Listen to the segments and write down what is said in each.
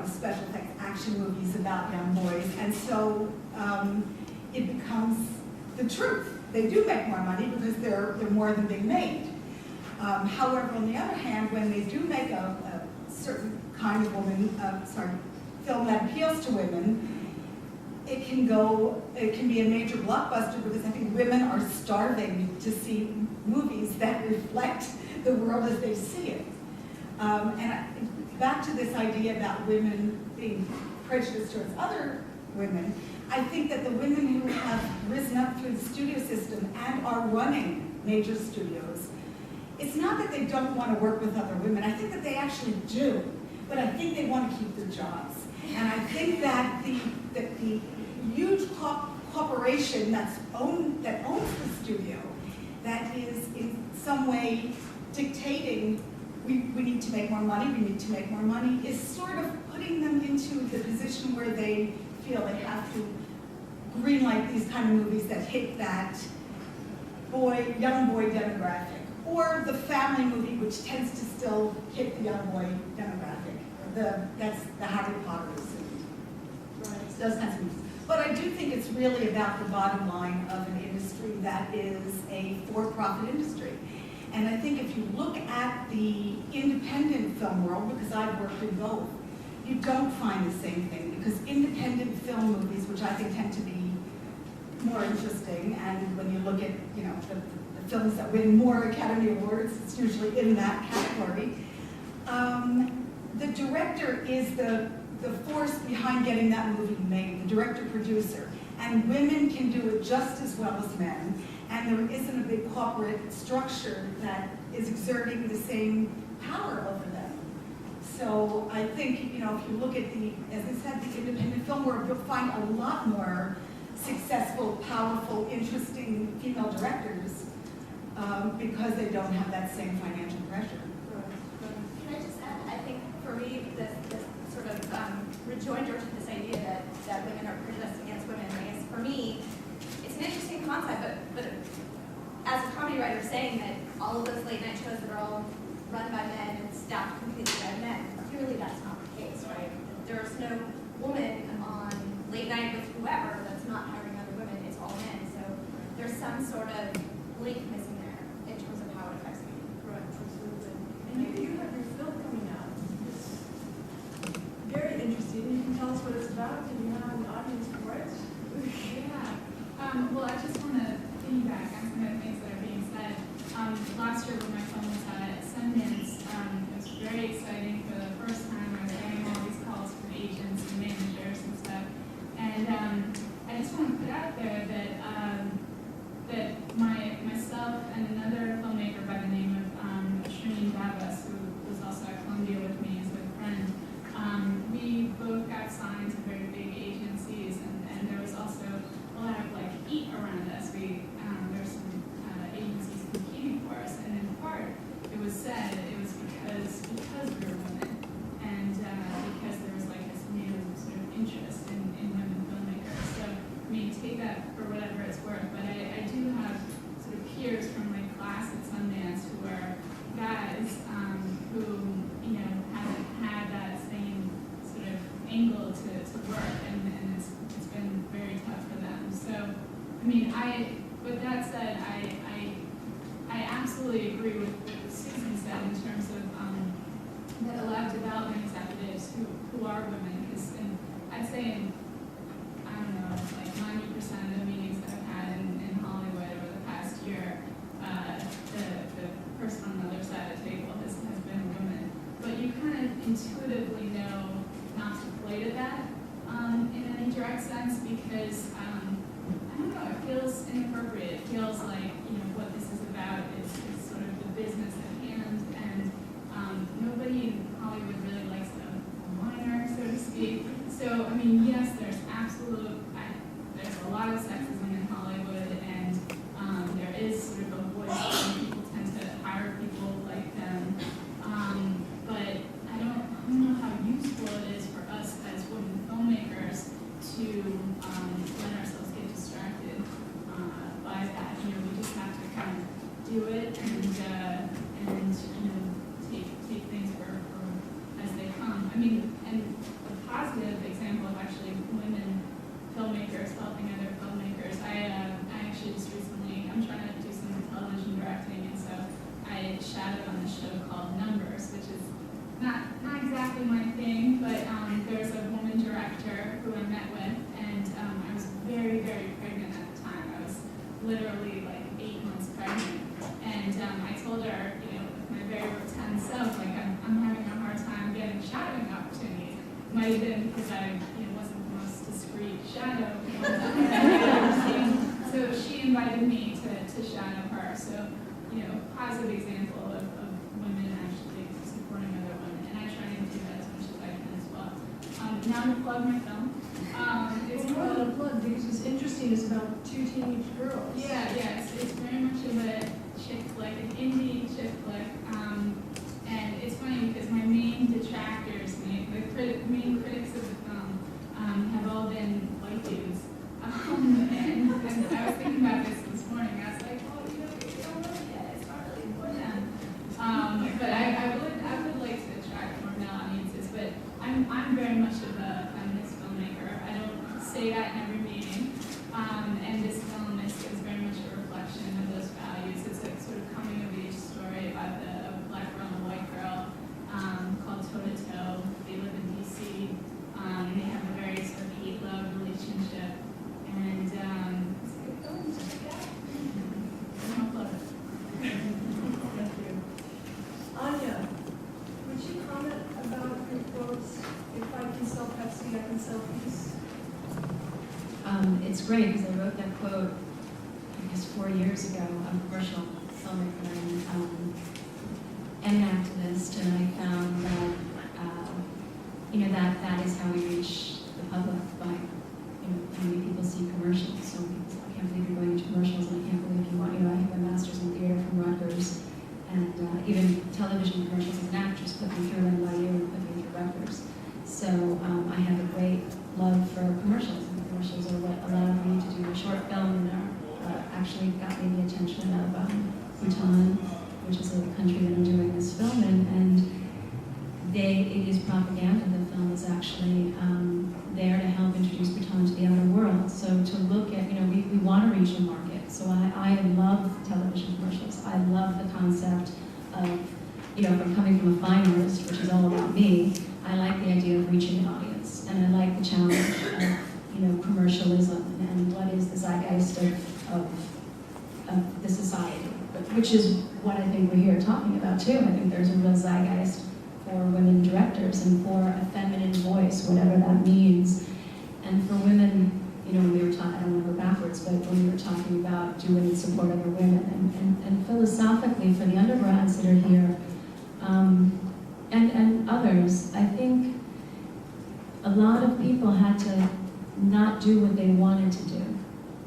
special effects action movies about young boys, and so it becomes the truth. They do make more money because they're more than being made. However, on the other hand, when they do make a certain kind of film that appeals to women, it can be a major blockbuster because I think women are starving to see movies that reflect the world as they see it. Back to this idea about women being prejudiced towards other women, I think that the women who have risen up through the studio system and are running major studios, it's not that they don't want to work with other women. I think that they actually do, but I think they want to keep their jobs. And I think that the huge corporation that owns the studio, that is in some way dictating, we need to make more money, is sort of putting them into the position where they feel they have to greenlight these kind of movies that hit that young boy demographic, or the family movie, which tends to still hit the young boy demographic. That's the Harry Potters and those kinds of movies. But I do think it's really about the bottom line of an industry that is a for-profit industry. And I think if you look at the independent film world, because I've worked in both, you don't find the same thing, because independent film movies, which I think tend to be more interesting, and when you look at the films that win more Academy Awards, it's usually in that category. The director is the force behind getting that movie made, the director-producer, and women can do it just as well as men, and there isn't a big corporate structure that is exerting the same power over them. So I think, if you look at as I said, the independent film world, you'll find a lot more successful, powerful, interesting female directors because they don't have that same financial pressure. Can I just add, I think for me, this sort of rejoinder to this idea that women are prejudiced against women, I guess for me, it's an interesting concept, but as a comedy writer saying that all of those late night shows that are all run by men and staffed completely by men, clearly that's not the case, right? There's no woman on late night with whoever that's not hiring other women, it's all men. So there's some sort of link missing there in terms of how it affects me. Right, absolutely. And you have your film coming out. It's very interesting. You can tell us what it's about. Do you have an audience for it? Yeah. Well, I just want to piggyback on some of the things that are being said. Last year when my film was at Sundance, it was very exciting. For the first time, I was getting all these calls from agents and managers and stuff. And I just want to put out there that myself and another filmmaker by the name of Shreen Davas, who was also at Columbia with me as a friend, we both got signed to very big agencies, and there was also a lot of heat around us. There were some agencies competing for us, and in part it was said it was because we were women, and because there was this new sort of interest in women filmmakers. So take that for whatever it's worth, but I do have sort of peers from my class at Sundance who are guys who haven't had that same sort of angle to work, and it's been very tough for them. So with that said, I absolutely agree with what Susan said in terms of that a lot of development executives who are women, because I'd say I don't know, 90% of the meetings that I've had in Hollywood over the past year, the person on the other side of the table has been a woman. But you kind of intuitively know not to play to that in any direct sense, because I don't know, it feels inappropriate. It feels like what this is about is sort of the business at hand, and nobody in Hollywood really likes a whiner, so to speak. So yes, there's a lot of sexism in Hollywood, and there is sort of a voice when people tend to hire people like them. But I don't know how useful it is for us as women filmmakers to let ourselves get distracted by that. We just have to kind of do it and exactly my thing, but there's a woman director who I met with, and I was very, very pregnant at the time. I was literally like 8 months pregnant, and I told her, you know, with my very rotund self, like I'm having a hard time getting shadowing opportunities. Might have been because I, you know, wasn't the most discreet shadow I've ever seen. So she invited me to shadow her. So, you know, positive example of women actually supporting other women, and I try to do that as much as I can as well. Now to plug my film. It's It's more called, than a plug, because it's interesting, it's about 2 teenage girls. yeah, it's very much of a chick flick, an indie chick flick. And it's funny because my main detractors, main critics of the film, have all been white dudes. And I was thinking about this morning. I was like, oh, you know, we don't really get it. It's not really for them. But I would like to attract more male audiences. But I'm very much of a feminist filmmaker. I don't say that in every meeting. And this film is very much a reflection of those values. It's a sort of coming of age story about a black girl and a white girl called Toe to Toe. They live in DC. They have a very sort of hate-love relationship. And it's a good film. Check it out. I'll plug it. Thank you. Anya, would you comment about your quotes, if I can sell Pepsi, I can sell peace? It's great because I wrote that quote, I guess 4 years ago. I'm a commercial filmmaker and an activist, and I found that, you know, that is how we reach the public by, you know, how many people see commercials. So many people say, I can't believe you're going into commercials, and I can't believe you want, you know, I have a master's in theater from Rutgers, and even television commercials as an actress, flipping through NYU and flipping through Rutgers. So I have a great love for commercials, and commercials are what allowed me to do a short film and actually got me the attention of Bhutan, which is a country that I'm doing this film in, and it is propaganda. The film is actually there to help introduce Bhutan to the outer world. So to look at, you know, we want to reach a market. So I love television commercials. I love the concept of, you know, from coming from a fine artist, which is all about me, I like the idea of reaching an audience. And I like the challenge of, you know, commercialism and what is the zeitgeist of the society, which is what I think we're here talking about too. I think there's a real zeitgeist for women directors and for a feminine voice, whatever that means. And for women, you know, when we were talking, I don't want to go backwards, but when we were talking about do women support other women, and philosophically for the undergrads that are here, and others, I think a lot of people had to not do what they wanted to do.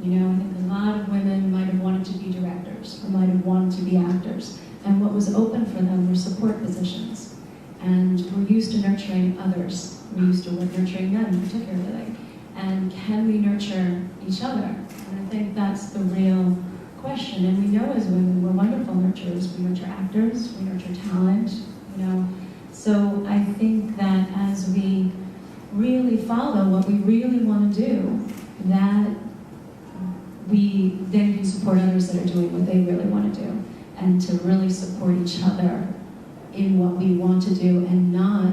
You know, I think a lot of women might have wanted to be directors or might have wanted to be actors. And what was open for them were support positions. And we're used to nurturing others. We're used to nurturing them particularly. And can we nurture each other? And I think that's the real question. And we know as women, we're wonderful nurturers. We nurture actors, we nurture talent, you know. So I think that as we really follow what we really want to do, that we then can support others that are doing what they really want to do, and to really support each other in what we want to do and not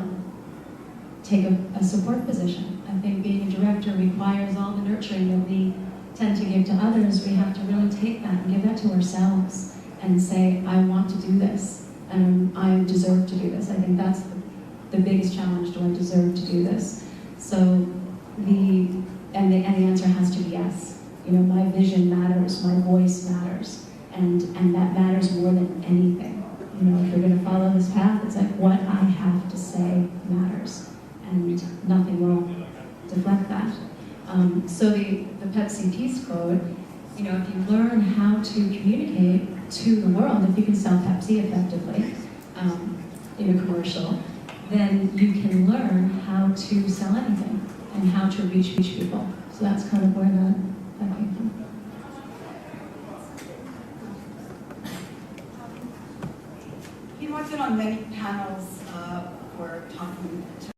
take a support position. I think being a director requires all the nurturing that we tend to give to others. We have to really take that and give that to ourselves and say, I want to do this, and I deserve to do this. I think that's the biggest challenge. Do I deserve to do this? So the answer has to be yes. You know, my vision matters, my voice matters, and that matters more than anything. You know, if you're going to follow this path, it's like what I have to say matters, and nothing will deflect that. So the Pepsi Peace quote, you know, if you learn how to communicate to the world, if you can sell Pepsi effectively in a commercial, then you can learn how to sell anything and how to reach people. So that's kind of where that came from. He worked in on many panels for talking